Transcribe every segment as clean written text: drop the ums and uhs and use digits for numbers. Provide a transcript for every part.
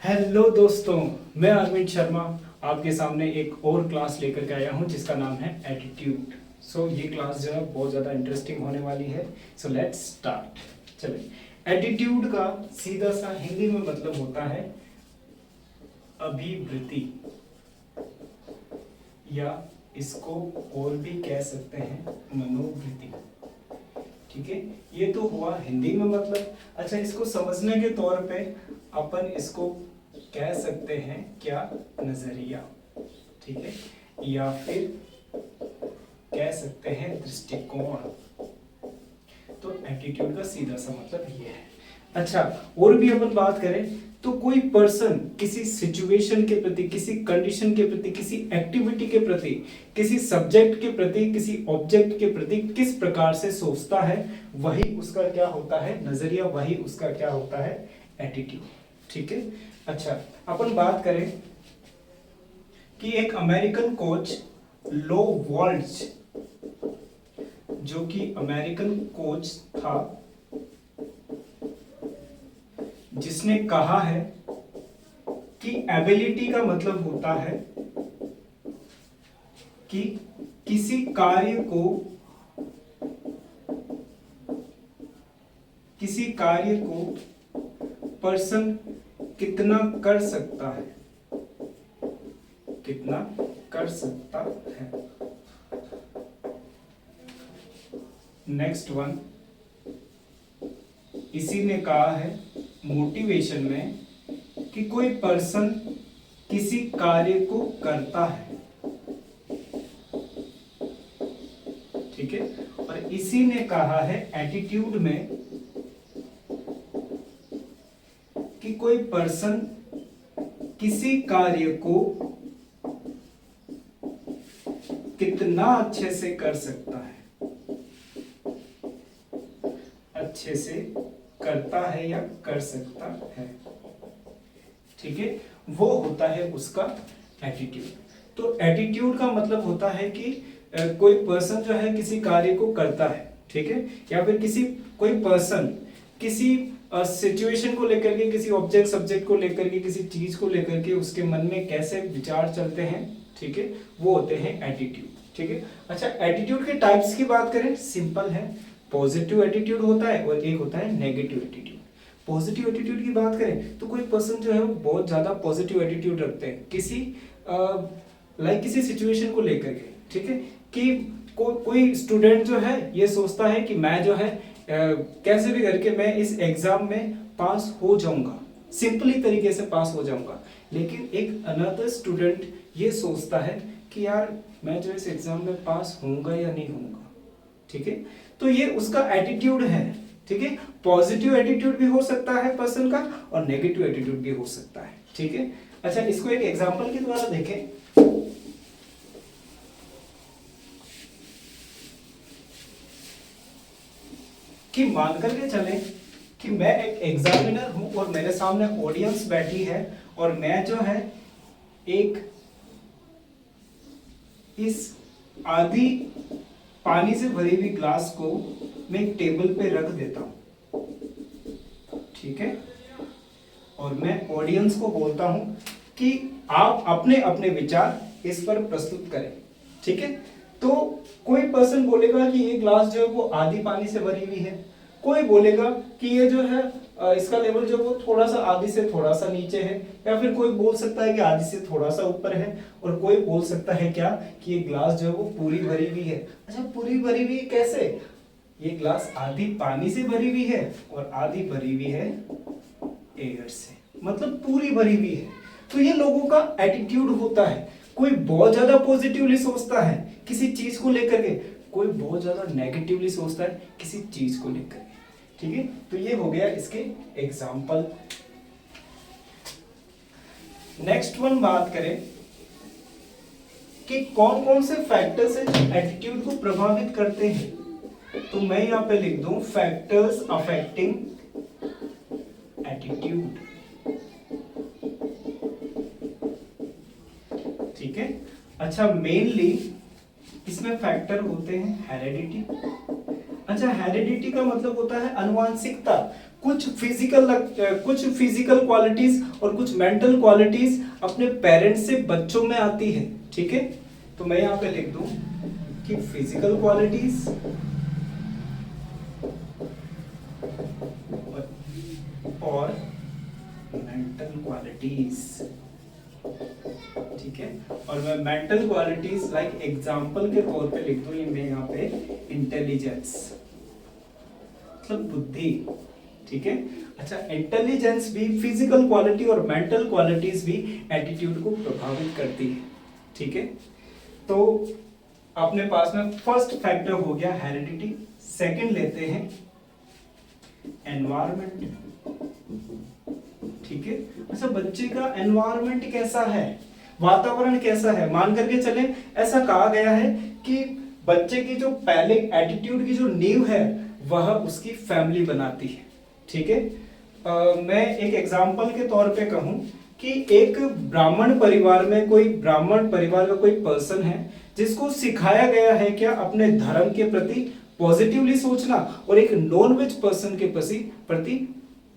Hello दोस्तों, मैं अरविंद शर्मा आपके सामने एक और क्लास लेकर के आया हूं जिसका नाम है एटीट्यूड। ये क्लास जो है बहुत ज़्यादा इंटरेस्टिंग होने वाली है। Let's start. चलिए, एटीट्यूड का सीधा सा हिंदी में मतलब होता है अभिवृत्ति, या इसको और भी कह सकते हैं मनोवृत्ति। ठीक है, ये तो हुआ हिंदी में मतलब। अच्छा, इसको समझने के तौर पे अपन इसको कह सकते हैं क्या, नजरिया। ठीक है, या फिर कह सकते हैं दृष्टिकोण। तो एटीट्यूड का सीधा सा मतलब ये है। अच्छा, और भी अपन बात करें तो कोई पर्सन किसी सिचुएशन के प्रति, किसी कंडीशन के प्रति, किसी एक्टिविटी के प्रति, किसी सब्जेक्ट के प्रति, किसी ऑब्जेक्ट के प्रति किस प्रकार से सोचता है, वही उसका क्या होता है, नजरिया। वही उसका क्या होता है, एटीट्यूड। ठीक है। अच्छा, अपन बात करें कि एक अमेरिकन कोच लो वॉल्ट्ज, जो कि अमेरिकन कोच था, जिसने कहा है कि एबिलिटी का मतलब होता है कि किसी कार्य को पर्सन कितना कर सकता है, कितना कर सकता है। नेक्स्ट वन, इसी ने कहा है मोटिवेशन में कि कोई पर्सन किसी कार्य को करता है। ठीक है, और इसी ने कहा है एटीट्यूड में कि कोई पर्सन किसी कार्य को कितना अच्छे से कर सकता है, अच्छे से करता है या कर सकता है। ठीक है, वो होता है उसका एटीट्यूड। तो एटीट्यूड का मतलब होता है कि कोई पर्सन जो है किसी कार्य को करता है, ठीक है, या फिर कोई पर्सन किसी सिचुएशन को लेकर के, किसी ऑब्जेक्ट सब्जेक्ट को लेकर के, किसी चीज को लेकर के उसके मन में कैसे विचार चलते हैं, ठीक है, वो होते हैं एटीट्यूड। ठीक है। अच्छा, एटीट्यूड के टाइप्स की बात करें, सिंपल है, पॉजिटिव एटीट्यूड होता है और एक होता है नेगेटिव एटीट्यूड। पॉजिटिव एटीट्यूड की बात करें तो कोई पर्सन जो है वो बहुत ज्यादा पॉजिटिव एटीट्यूड रखते हैं किसी किसी सिचुएशन को लेकर के। ठीक है, कि कोई स्टूडेंट जो है ये सोचता है कि मैं जो है कैसे भी करके मैं इस एग्जाम में पास हो जाऊंगा, सिंपली तरीके से पास हो जाऊंगा। लेकिन एक अनदर स्टूडेंट ये सोचता है कि यार मैं जो इस एग्जाम में पास होऊंगा या नहीं होऊंगा। ठीक है, तो ये उसका एटीट्यूड है। ठीक है, पॉजिटिव एटीट्यूड भी हो सकता है पर्सन का और नेगेटिव एटीट्यूड भी हो सकता है। ठीक है। अच्छा, इसको एक एग्जांपल के द्वारा देखें। कि मान करके चलें कि मैं एक एग्जामिनर हूं और मेरे सामने ऑडियंस बैठी है और मैं जो है एक इस आधी पानी से भरी हुई ग्लास को मैं एक टेबल पे रख देता हूं। ठीक है, और मैं ऑडियंस को बोलता हूं कि आप अपने अपने विचार इस पर प्रस्तुत करें। ठीक है, तो कोई पर्सन बोलेगा कि ये ग्लास जो है वो आधी पानी से भरी हुई है, कोई बोलेगा कि ये जो है इसका लेवल जो वो थोड़ा सा आधी से थोड़ा सा नीचे है, या फिर कोई बोल सकता है कि आधी से थोड़ा सा ऊपर है, और कोई बोल सकता है क्या कि ये ग्लास जो है वो पूरी भरी हुई है। अच्छा, पूरी भरी हुई कैसे? ये ग्लास आधी पानी से भरी हुई है और आधी भरी हुई है एयर से, मतलब पूरी भरी हुई है। तो ये लोगों का एटीट्यूड होता है। कोई बहुत ज्यादा पॉजिटिवली सोचता है किसी चीज को लेकर के, कोई बहुत ज्यादा नेगेटिवली सोचता है किसी चीज को लेकर के। ठीक है, तो ये हो गया इसके एग्जाम्पल। नेक्स्ट वन बात करें कि कौन कौन से फैक्टर्स हैं जो एटीट्यूड को प्रभावित करते हैं, तो मैं यहां पे लिख दूं फैक्टर्स अफेक्टिंग एटीट्यूड। ठीक है। अच्छा, मेनली इसमें फैक्टर होते हैं हेरेडिटी। अच्छा, हेरेडिटी का मतलब होता है अनुवांशिकता। कुछ फिजिकल क्वालिटीज और कुछ मेंटल क्वालिटीज अपने पेरेंट्स से बच्चों में आती है। ठीक है, तो मैं यहाँ पे लिख दूं कि फिजिकल क्वालिटीज और मेंटल क्वालिटीज। ठीक है, और मैं मेंटल क्वालिटीज लाइक एग्जांपल के तौर पे लिख दूं, ये मैं यहाँ पे इंटेलिजेंस मतलब बुद्धि। ठीक है, अच्छा, इंटेलिजेंस भी फिजिकल क्वालिटी और मेंटल क्वालिटीज भी एटीट्यूड को प्रभावित करती है। ठीक है, तो अपने पास में फर्स्ट फैक्टर हो गया हेरिडिटी। सेकंड लेते हैं एनवायरनमेंट। ठीक है, अच्छा, बच्चे का एनवायरनमेंट कैसा है, वातावरण कैसा है। मान करके चले, ऐसा कहा गया है कि बच्चे की जो पहले एटीट्यूड की जो नींव है वह उसकी फैमिली बनाती है। ठीक है, मैं एक एग्जांपल के तौर पे कहूं कि एक ब्राह्मण परिवार का कोई पर्सन है जिसको सिखाया गया है क्या अपने धर्म के प्रति पॉजिटिवली सोचना, और एक नॉन वेज पर्सन के प्रति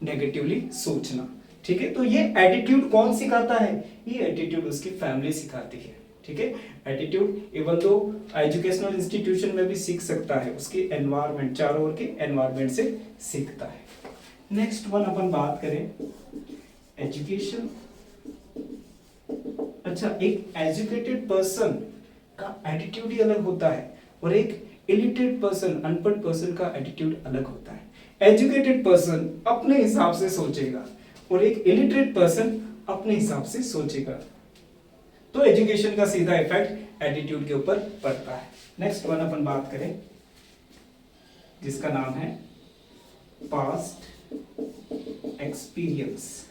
नेगेटिवली सोचना। ठीक है, तो ये एटीट्यूड कौन सिखाता है, ये एटीट्यूड उसकी फैमिली सिखाती है। ठीक है, एटीट्यूड इवन तो एजुकेशनल इंस्टीट्यूशन में भी सीख सकता है, उसकी एनवायरनमेंट, चारों ओर के एनवायरनमेंट से सीखता है। नेक्स्ट वन अपन बात करें एजुकेशन। अच्छा, एक एजुकेटेड पर्सन का एटीट्यूड ही अलग होता है और एक इलिटरेट पर्सन, अनपढ़ पर्सन का एटीट्यूड अलग होता है। एजुकेटेड पर्सन अपने हिसाब से सोचेगा और एक इलिटरेट पर्सन अपने हिसाब से सोचेगा, तो एजुकेशन का सीधा इफेक्ट एटीट्यूड के ऊपर पड़ता है। नेक्स्ट वन अपन बात करें जिसका नाम है पास्ट एक्सपीरियंस।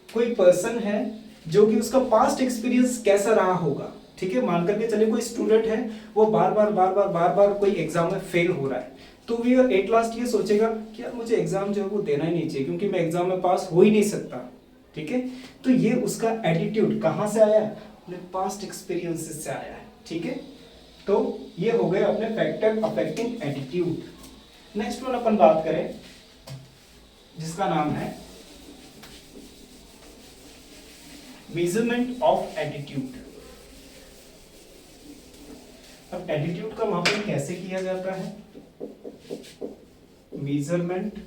कोई पर्सन है जो कि उसका पास्ट एक्सपीरियंस कैसा रहा होगा। ठीक है, मान करके चले कोई स्टूडेंट है, वो बार बार कोई एग्जाम में फेल हो रहा है, तो वो एट लास्ट ये सोचेगा कि यार मुझे एग्जाम जो है वो देना ही नहीं चाहिए क्योंकि मैं एग्जाम में पास हो ही नहीं सकता। ठीक है, तो ये उसका एटीट्यूड कहां से आया है, अपने पास्ट एक्सपीरियंसेस से आया है। ठीक है, तो ये हो गए अपने factor affecting attitude. Next one अपन बात करें जिसका नाम है मेजरमेंट ऑफ एटीट्यूड। अब एटीट्यूड का मापन कैसे किया जाता है, मेजरमेंट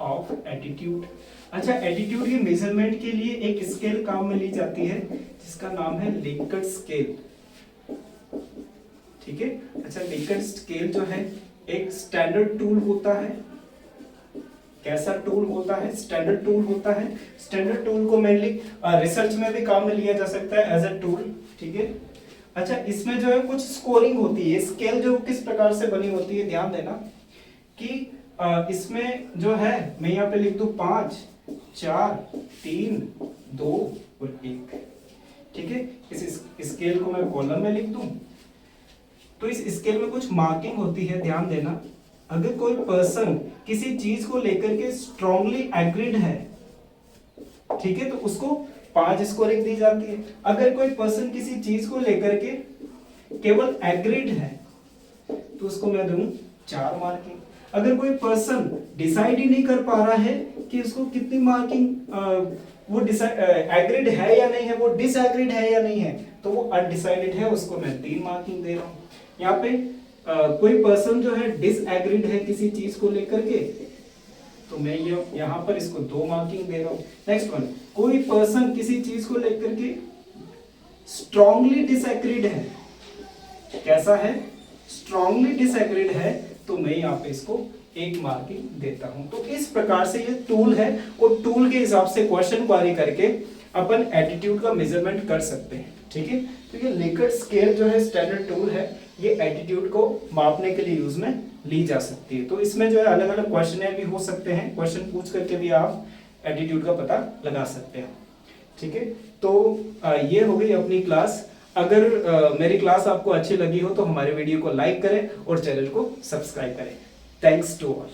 ऑफ एटीट्यूड। अच्छा, एटीट्यूड के मेजरमेंट के लिए एक स्केल काम में ली जाती है जिसका नाम है लिकर्ट स्केल। ठीक है, अच्छा, लिकर्ट स्केल जो है एक स्टैंडर्ड टूल होता है। कैसा टूल होता है, स्टैंडर्ड टूल होता है। स्टैंडर्ड टूल को मेनली रिसर्च में भी काम में लिया जा सकता है एज अ टूल। ठीक है, अच्छा, इसमें जो है कुछ स्कोरिंग होती है। स्केल जो किस प्रकार से बनी होती है, ध्यान देना कि इसमें जो है मैं यहाँ पे लिख दूं 5, 4, 3, 2 और 1। ठीक है, इस स्केल को मैं कॉलम में लिख दूं, तो इस स्केल में कुछ मार्किंग होती है। ध्यान देना, अगर कोई पर्सन किसी चीज को लेकर के स्ट्रांगली एग्रीड है, ठीक है, तो उसको 5 स्कोरिंग दी जाती है। अगर कोई पर्सन किसी चीज को लेकर के केवल एग्रीड है तो उसको मैं दूं 4 मार्किंग। अगर कोई पर्सन डिसाइड ही नहीं कर पा रहा है कि उसको कितनी मार्किंग, वो एग्रीड है या नहीं है, वो डिसएग्रीड है या नहीं है, तो वो अनडिसाइडेड है, उसको मैं 3 मार्किंग दे रहा हूं। यहाँ पे कोई पर्सन जो है डिसएग्रीड है किसी चीज को लेकर के, तो मैं ये यहाँ पर इसको 2 मार्किंग दे रहा हूं। नेक्स्ट वन, कोई पर्सन किसी चीज को लेकर के स्ट्रांगली डिसएग्रीड है, कैसा है, स्ट्रांगली डिसएग्रीड है, तो मैं यहाँ पे इसको 1 मार्किंग देता हूं। तो इस प्रकार से ये टूल है और टूल के हिसाब से क्वेश्चन क्वेरी करके अपन एटीट्यूड का मेजरमेंट कर सकते हैं। ठीक है, तो ये लिकर्ट स्केल जो है स्टैंडर्ड टूल है, ये एटीट्यूड को मापने के लिए यूज में ली जा सकती है। तो इसमें जो है अलग अलग क्वेश्चन भी हो सकते हैं, क्वेश्चन पूछ करके भी आप एटीट्यूड का पता लगा सकते हैं। ठीक है, तो ये हो गई अपनी क्लास। अगर मेरी क्लास आपको अच्छी लगी हो तो हमारे वीडियो को लाइक करें और चैनल को सब्सक्राइब करें। Thanks to all.